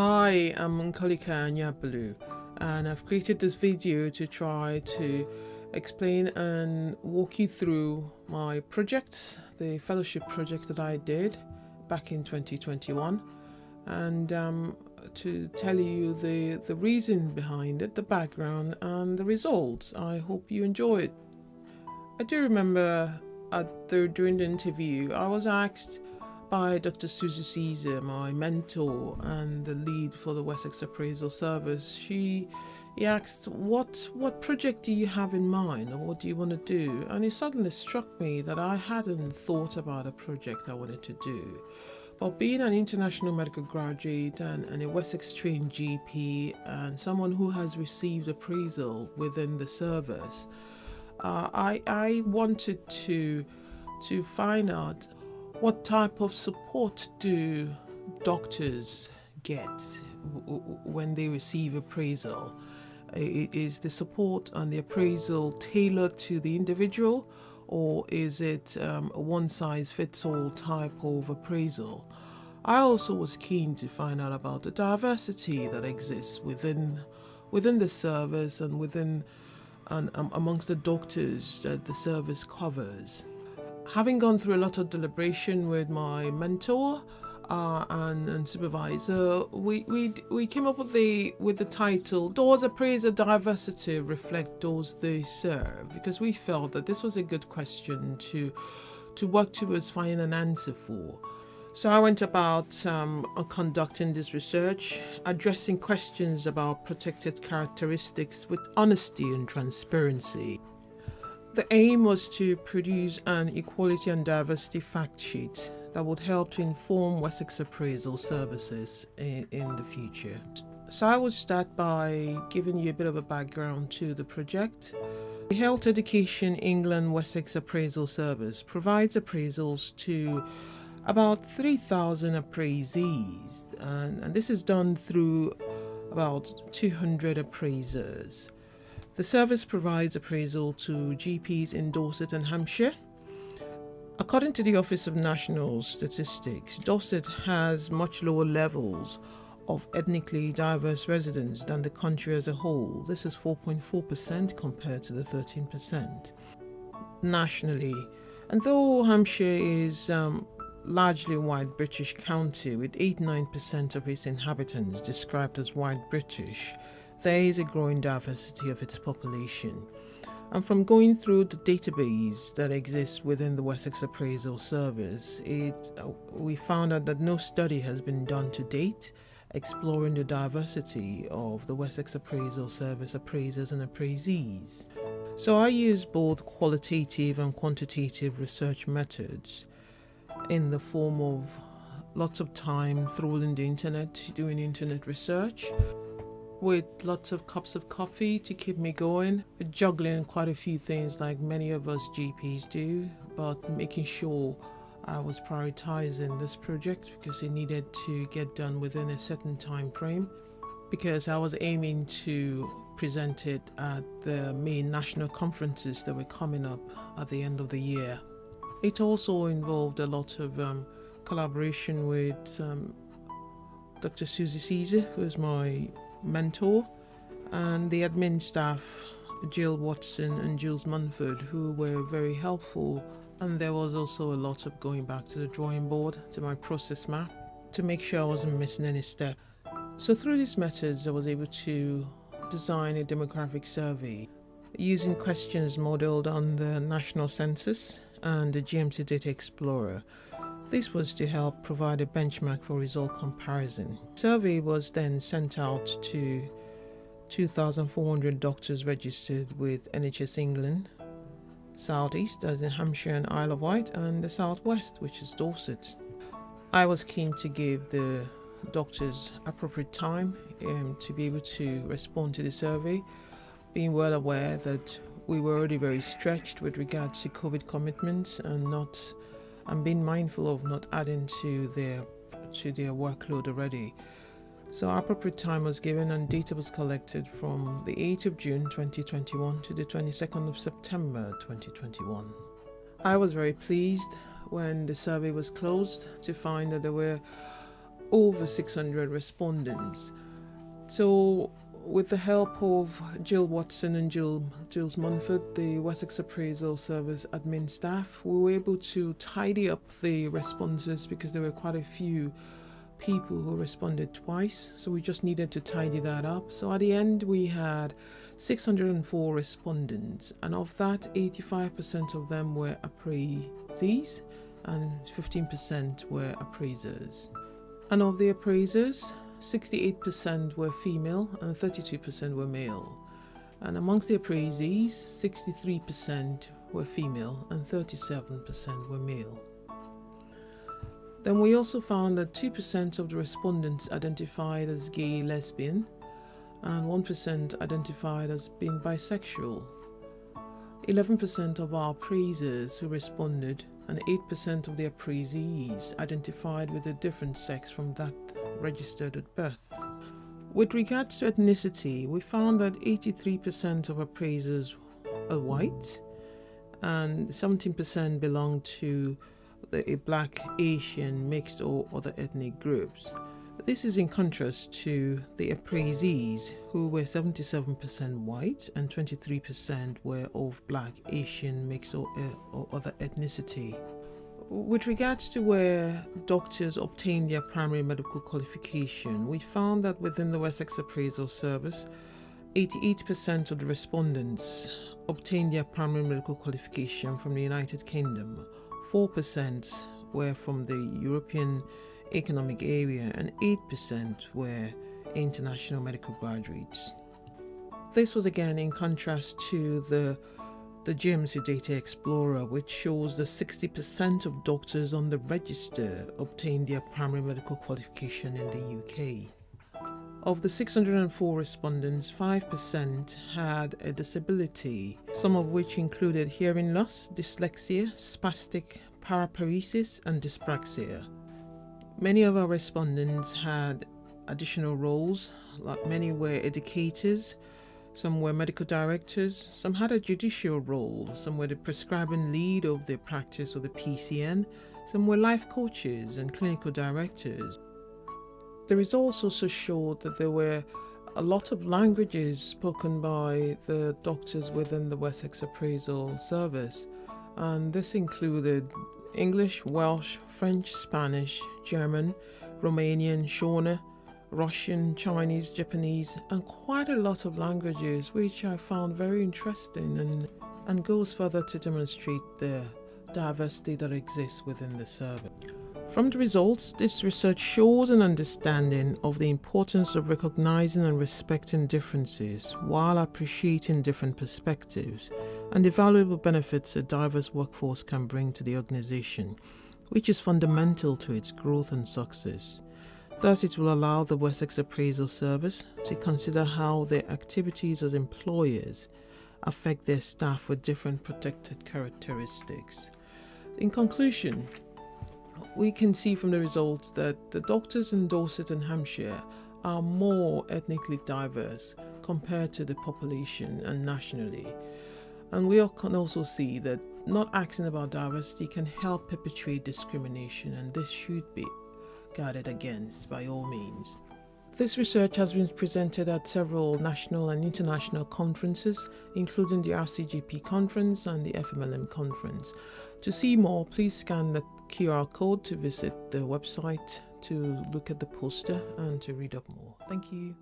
Hi, I'm ijnAP, and I've created this video to try to explain and walk you through my project, the fellowship project that I did back in 2021, and to tell you the reason behind it, the background and the results. I hope you enjoy it. I do remember during the interview I was asked by Dr. Susie Caesar, my mentor and the lead for the Wessex Appraisal Service. He asked, what project do you have in mind, or what do you want to do? And it suddenly struck me that I hadn't thought about a project I wanted to do. But being an international medical graduate and a Wessex trained GP and someone who has received appraisal within the service, I wanted to find out what type of support do doctors get when they receive appraisal. Is the support and the appraisal tailored to the individual, or is it a one-size-fits-all type of appraisal? I also was keen to find out about the diversity that exists within the service and amongst the doctors that the service covers. Having gone through a lot of deliberation with my mentor and supervisor, we came up with the title, "Does Appraiser Diversity Reflect Those They Serve?" Because we felt that this was a good question to work towards finding an answer for. So I went about conducting this research, addressing questions about protected characteristics with honesty and transparency. The aim was to produce an equality and diversity fact sheet that would help to inform Wessex Appraisal Services in the future. So I would start by giving you a bit of a background to the project. The Health Education England Wessex Appraisal Service provides appraisals to about 3,000 appraisees, and this is done through about 200 appraisers. The service provides appraisal to GPs in Dorset and Hampshire. According to the Office of National Statistics, Dorset has much lower levels of ethnically diverse residents than the country as a whole. This is 4.4% compared to the 13% nationally. And though Hampshire is largely white British county with 8-9% of its inhabitants described as white British, there is a growing diversity of its population. And from going through the database that exists within the Wessex Appraisal Service, we found out that no study has been done to date exploring the diversity of the Wessex Appraisal Service appraisers and appraisees. So I use both qualitative and quantitative research methods in the form of lots of time trawling the internet, doing internet research, with lots of cups of coffee to keep me going, juggling quite a few things like many of us GPs do, but making sure I was prioritizing this project because it needed to get done within a certain time frame, because I was aiming to present it at the main national conferences that were coming up at the end of the year. It also involved a lot of collaboration with Dr. Susie Caesar, who is my mentor, and the admin staff, Jill Watson and Jules Munford, who were very helpful. And there was also a lot of going back to the drawing board, to my process map, to make sure I wasn't missing any step. So through these methods, I was able to design a demographic survey using questions modeled on the National Census and the GMC Data Explorer. This was to help provide a benchmark for result comparison. The survey was then sent out to 2,400 doctors registered with NHS England, Southeast, as in Hampshire and Isle of Wight, and the Southwest, which is Dorset. I was keen to give the doctors appropriate time to be able to respond to the survey, being well aware that we were already very stretched with regards to COVID commitments and being mindful of not adding to their workload already. So appropriate time was given and data was collected from the 8th of June 2021 to the 22nd of September 2021. I was very pleased when the survey was closed to find that there were over 600 respondents. So with the help of Jill Watson and Jules Munford, the Wessex Appraisal Service admin staff, we were able to tidy up the responses because there were quite a few people who responded twice, so we just needed to tidy that up. So at the end we had 604 respondents, and of that 85% of them were appraisees and 15% were appraisers. And of the appraisers, 68% were female and 32% were male. And amongst the appraisees, 63% were female and 37% were male. Then we also found that 2% of the respondents identified as gay, lesbian, and 1% identified as being bisexual. 11% of our appraisers who responded and 8% of the appraisees identified with a different sex from that registered at birth. With regards to ethnicity, we found that 83% of appraisers are white and 17% belong to a Black, Asian, mixed or other ethnic groups. This is in contrast to the appraisees, who were 77% white and 23% were of Black, Asian, mixed or other ethnicity. With regards to where doctors obtain their primary medical qualification, we found that within the Wessex Appraisal Service, 88% of the respondents obtained their primary medical qualification from the United Kingdom, 4% were from the European Economic Area, and 8% were international medical graduates. This was again in contrast to the GMC Data Explorer, which shows that 60% of doctors on the register obtained their primary medical qualification in the UK. Of the 604 respondents, 5% had a disability, some of which included hearing loss, dyslexia, spastic paraparesis, and dyspraxia. Many of our respondents had additional roles, like many were educators, some were medical directors, some had a judicial role, some were the prescribing lead of their practice or the PCN, some were life coaches and clinical directors. The results also showed that there were a lot of languages spoken by the doctors within the Wessex Appraisal Service, and this included English, Welsh, French, Spanish, German, Romanian, Shona, Russian, Chinese, Japanese, and quite a lot of languages, which I found very interesting and goes further to demonstrate the diversity that exists within the service. From the results, this research shows an understanding of the importance of recognizing and respecting differences while appreciating different perspectives, and the valuable benefits a diverse workforce can bring to the organization, which is fundamental to its growth and success. Thus, it will allow the Wessex Appraisal Service to consider how their activities as employers affect their staff with different protected characteristics. In conclusion, we can see from the results that the doctors in Dorset and Hampshire are more ethnically diverse compared to the population and nationally. And we can also see that not asking about diversity can help perpetuate discrimination, and this should be guarded against by all means. This research has been presented at several national and international conferences, including the RCGP conference and the FMLM conference. To see more, please scan the QR code to visit the website, to look at the poster and to read up more. Thank you.